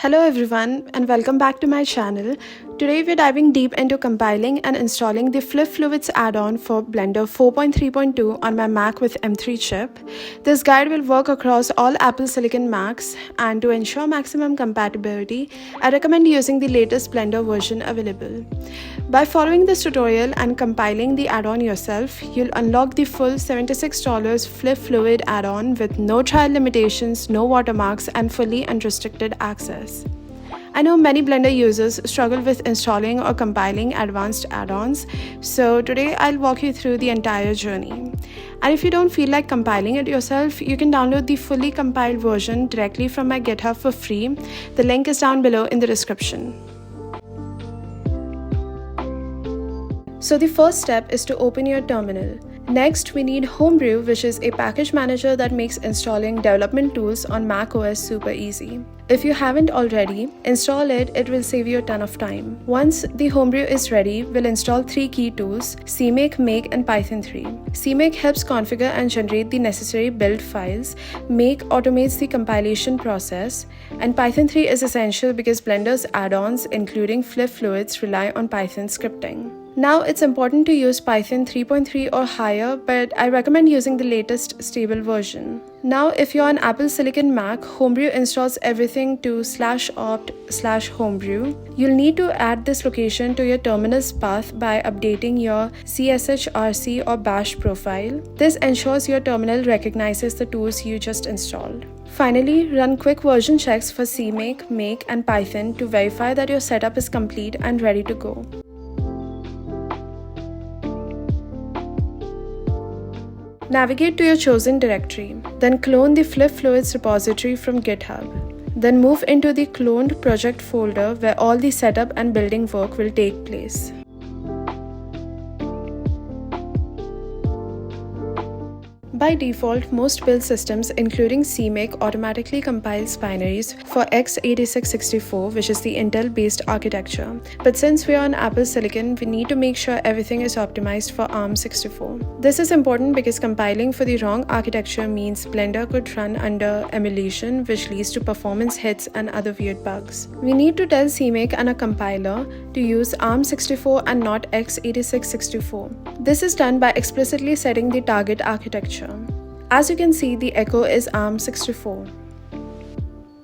Hello everyone and welcome back to my channel. Today we're diving deep into compiling and installing the Flip Fluids add-on for Blender 4.3.2 on my Mac with M3 chip. This guide will work across all Apple Silicon Macs, and to ensure maximum compatibility, I recommend using the latest Blender version available. By following this tutorial and compiling the add-on yourself, you'll unlock the full $76 Flip Fluid add-on with no trial limitations, no watermarks, and fully unrestricted access. I know many Blender users struggle with installing or compiling advanced add-ons, so today I'll walk you through the entire journey. And if you don't feel like compiling it yourself, you can download the fully compiled version directly from my GitHub for free. The link is down below in the description. So the first step is to open your terminal. Next, we need Homebrew, which is a package manager that makes installing development tools on macOS super easy. If you haven't already, install it, it will save you a ton of time. Once the Homebrew is ready, we'll install three key tools: CMake, Make, and Python 3. CMake helps configure and generate the necessary build files, Make automates the compilation process, and Python 3 is essential because Blender's add-ons, including Flip Fluids, rely on Python scripting. Now, it's important to use Python 3.3 or higher, but I recommend using the latest stable version. Now, if you're on Apple Silicon Mac, Homebrew installs everything to /opt/homebrew. You'll need to add this location to your terminal's path by updating your CSHRC or bash profile. This ensures your terminal recognizes the tools you just installed. Finally, run quick version checks for CMake, Make, and Python to verify that your setup is complete and ready to go. Navigate to your chosen directory, then clone the Flip Fluids repository from GitHub. Then move into the cloned project folder where all the setup and building work will take place. By default, most build systems, including CMake, automatically compiles binaries for x86-64, which is the Intel-based architecture. But since we are on Apple Silicon, we need to make sure everything is optimized for ARM64. This is important because compiling for the wrong architecture means Blender could run under emulation, which leads to performance hits and other weird bugs. We need to tell CMake and a compiler to use ARM64 and not x86-64. This is done by explicitly setting the target architecture. As you can see, the echo is ARM64.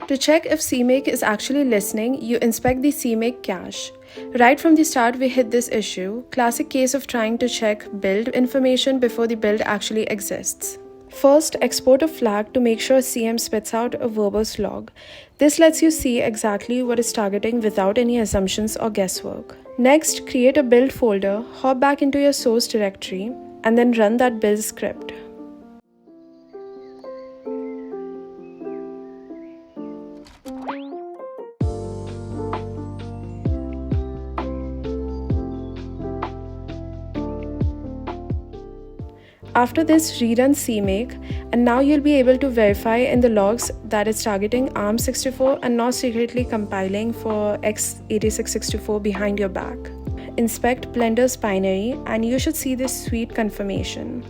To check if CMake is actually listening, you inspect the CMake cache. Right from the start, we hit this issue, classic case of trying to check build information before the build actually exists. First, export a flag to make sure CM spits out a verbose log. This lets you see exactly what it's targeting without any assumptions or guesswork. Next, create a build folder, hop back into your source directory, and then run that build script. After this, rerun CMake, and now you'll be able to verify in the logs that it's targeting ARM64 and not secretly compiling for x86-64 behind your back. Inspect Blender's binary, and you should see this sweet confirmation.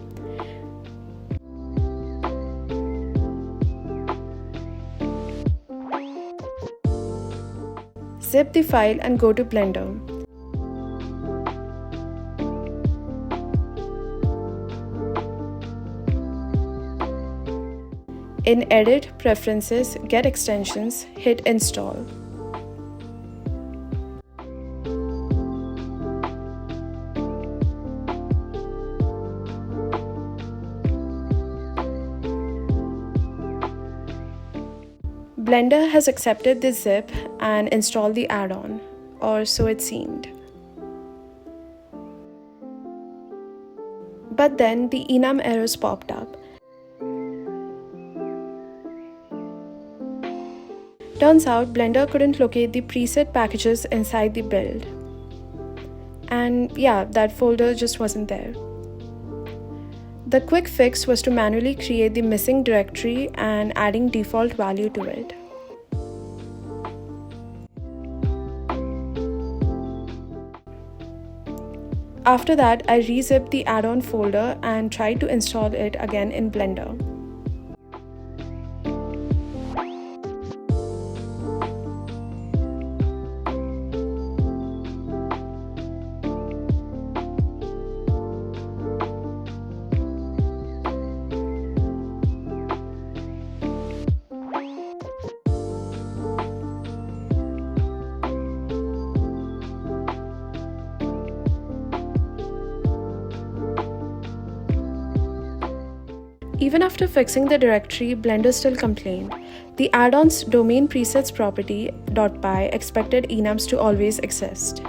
Zip the file and go to Blender. In Edit, Preferences, Get Extensions, hit Install. Blender has accepted the zip and installed the add-on, or so it seemed. But then the enum errors popped up. Turns out Blender couldn't locate the preset packages inside the build. And yeah, that folder just wasn't there. The quick fix was to manually create the missing directory and adding default value to it. After that, I rezipped the add-on folder and tried to install it again in Blender. Even after fixing the directory, Blender still complained. The add-on's domain presets property.py expected enums to always exist.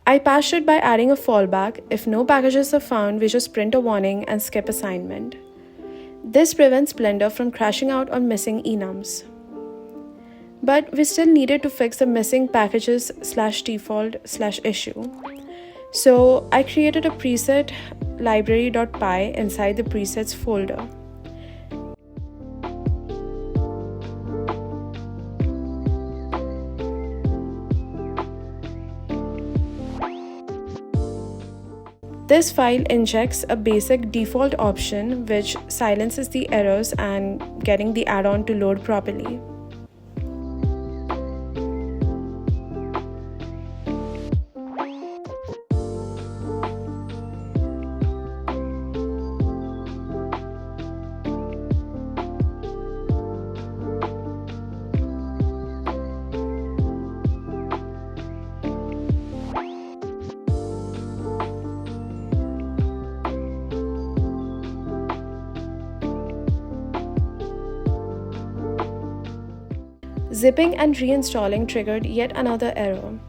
I patched it by adding a fallback. If no packages are found, we just print a warning and skip assignment. This prevents Blender from crashing out on missing enums. But we still needed to fix the missing packages/default/issue. So I created a preset library.py inside the presets folder. This file injects a basic default option which silences the errors and getting the add-on to load properly. Zipping and reinstalling triggered yet another error.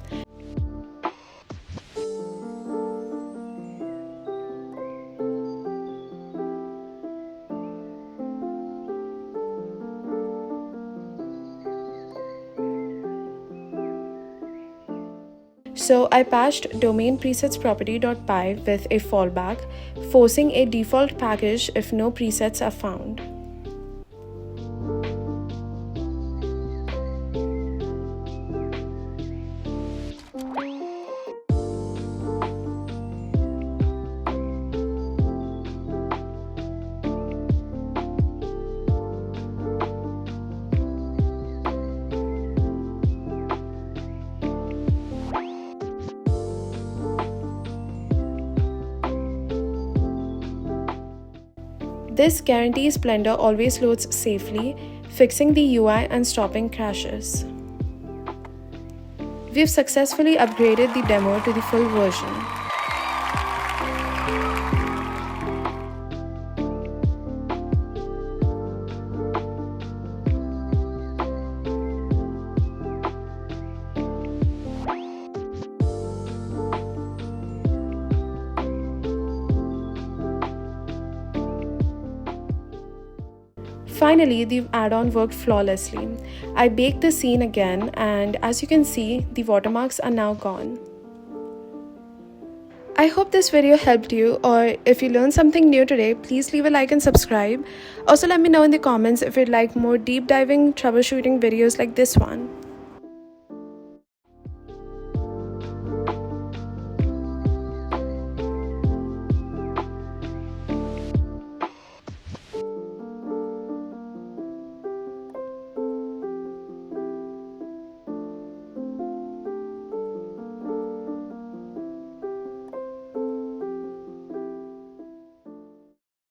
So I patched domain presets property.py with a fallback, forcing a default package if no presets are found. This guarantees Blender always loads safely, fixing the UI and stopping crashes. We've successfully upgraded the demo to the full version. Finally, the add-on worked flawlessly. I baked the scene again, and as you can see, the watermarks are now gone. I hope this video helped you, or if you learned something new today, please leave a like and subscribe. Also, let me know in the comments if you'd like more deep diving troubleshooting videos like this one.